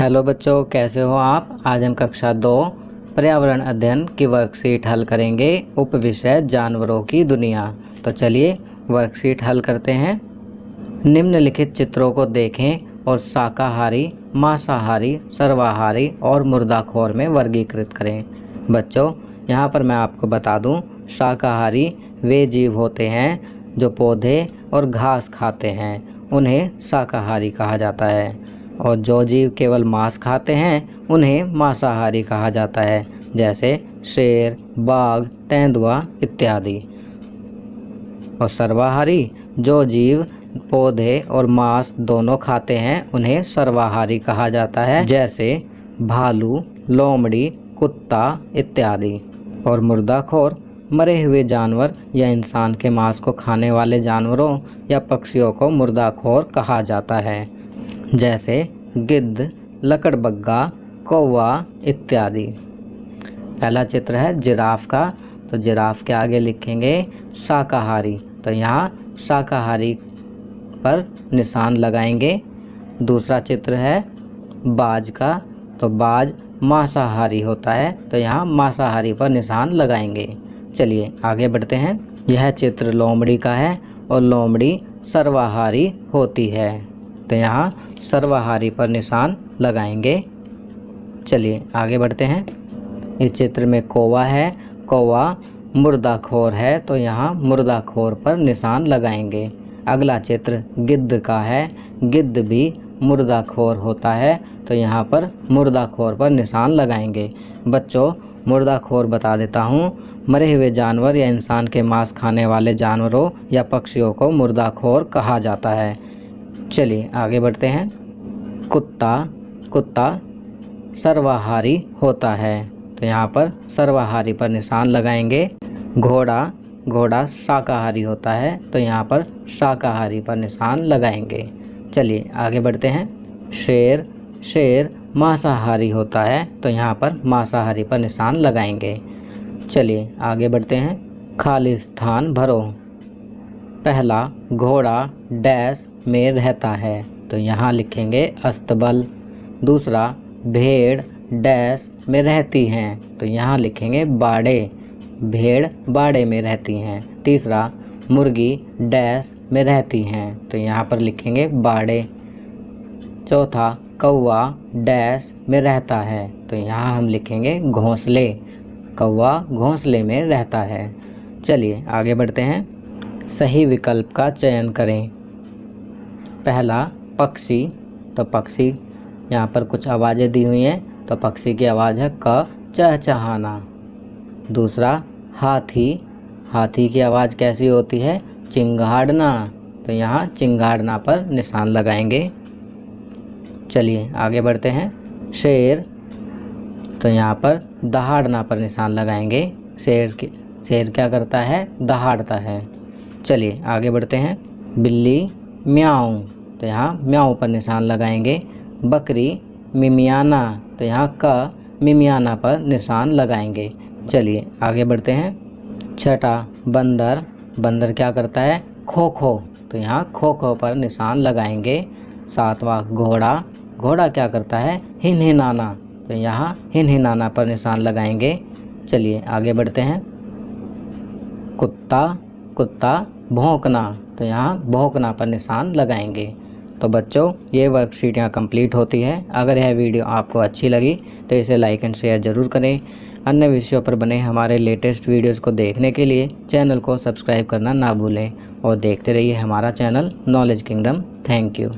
Hello बच्चों, कैसे हो आप। आज हम कक्षा 2 पर्यावरण अध्ययन की वर्कशीट हल करेंगे, उप विषय जानवरों की दुनिया। तो चलिए वर्कशीट हल करते हैं। निम्नलिखित चित्रों को देखें और शाकाहारी, मांसाहारी, सर्वाहारी और मुर्दाखोर में वर्गीकृत करें। बच्चों, यहाँ पर मैं आपको बता दूँ, शाकाहारी वे जीव होते हैं जो पौधे और घास खाते हैं, उन्हें शाकाहारी कहा जाता है। और जो जीव केवल मांस खाते हैं उन्हें मांसाहारी कहा जाता है, जैसे शेर, बाघ, तेंदुआ इत्यादि। और सर्वाहारी जो जीव पौधे और मांस दोनों खाते हैं उन्हें सर्वाहारी कहा जाता है, जैसे भालू, लोमड़ी, कुत्ता इत्यादि। और मुर्दाखोर मरे हुए जानवर या इंसान के मांस को खाने वाले जानवरों या पक्षियों को मुर्दाखोर कहा जाता है, जैसे गिद्ध, लकड़बग्गा, कौवा इत्यादि। पहला चित्र है जिराफ का, तो जिराफ के आगे लिखेंगे शाकाहारी, तो यहाँ शाकाहारी पर निशान लगाएंगे। दूसरा चित्र है बाज का, तो बाज मांसाहारी होता है, तो यहाँ मांसाहारी पर निशान लगाएंगे। चलिए आगे बढ़ते हैं। यह चित्र लोमड़ी का है और लोमड़ी सर्वाहारी होती है, तो यहाँ सर्वाहारी पर निशान लगाएंगे। चलिए आगे बढ़ते हैं। इस चित्र में कौवा है, कौवा मुर्दाखोर है, तो यहाँ मुर्दाखोर पर निशान लगाएंगे। अगला चित्र गिद्ध का है, गिद्ध भी मुर्दाखोर होता है, तो यहाँ पर मुर्दाखोर पर निशान लगाएंगे। बच्चों, मुर्दाखोर बता देता हूँ, मरे हुए जानवर या इंसान के मांस खाने वाले जानवरों या पक्षियों को मुर्दाखोर कहा जाता है। चलिए आगे बढ़ते हैं। कुत्ता सर्वाहारी होता है, तो यहाँ पर सर्वाहारी पर निशान लगाएंगे। घोड़ा शाकाहारी होता है, तो यहाँ पर शाकाहारी पर निशान लगाएंगे। चलिए आगे बढ़ते हैं। शेर मांसाहारी होता है, तो यहाँ पर मांसाहारी पर निशान लगाएंगे। चलिए आगे बढ़ते हैं। खाली स्थान भरो। पहला, घोड़ा डैश में रहता है, तो यहाँ लिखेंगे अस्तबल। दूसरा, भेड़ डैश में रहती हैं, तो यहाँ लिखेंगे बाड़े, भेड़ बाड़े में रहती हैं। तीसरा, मुर्गी डैश में रहती हैं, तो यहाँ पर लिखेंगे बाड़े। चौथा, कौवा डैश में रहता है, तो यहाँ हम लिखेंगे घोंसले, कौवा घोंसले में रहता है। चलिए आगे बढ़ते हैं। सही विकल्प का चयन करें। पहला, पक्षी, तो पक्षी यहाँ पर कुछ आवाज़ें दी हुई हैं, तो पक्षी की आवाज़ है क चहचहाना। दूसरा, हाथी की आवाज़ कैसी होती है, चिंगाड़ना, तो यहाँ चिंगाड़ना पर निशान लगाएंगे। चलिए आगे बढ़ते हैं। शेर, तो यहाँ पर दहाड़ना पर निशान लगाएंगे। शेर क्या करता है, दहाड़ता है। चलिए आगे बढ़ते हैं। बिल्ली म्याऊं, तो यहाँ म्याऊं पर निशान लगाएंगे। बकरी मिमियाना, तो यहाँ क मिमियाना पर निशान लगाएंगे। चलिए आगे बढ़ते हैं। छठा, बंदर क्या करता है, खो खो, तो यहाँ खो खो पर निशान लगाएंगे। सातवां, घोड़ा क्या करता है, हिनहिनाना, तो यहाँ हिनहिनाना पर निशान लगाएंगे। चलिए आगे बढ़ते हैं। कुत्ता भौंकना, तो यहाँ भौंकना पर निशान लगाएंगे। तो बच्चों, ये वर्कशीट यहाँ कंप्लीट होती है। अगर यह वीडियो आपको अच्छी लगी तो इसे लाइक एंड शेयर ज़रूर करें। अन्य विषयों पर बने हमारे लेटेस्ट वीडियोज़ को देखने के लिए चैनल को सब्सक्राइब करना ना भूलें और देखते रहिए हमारा channel knowledge kingdom. Thank you.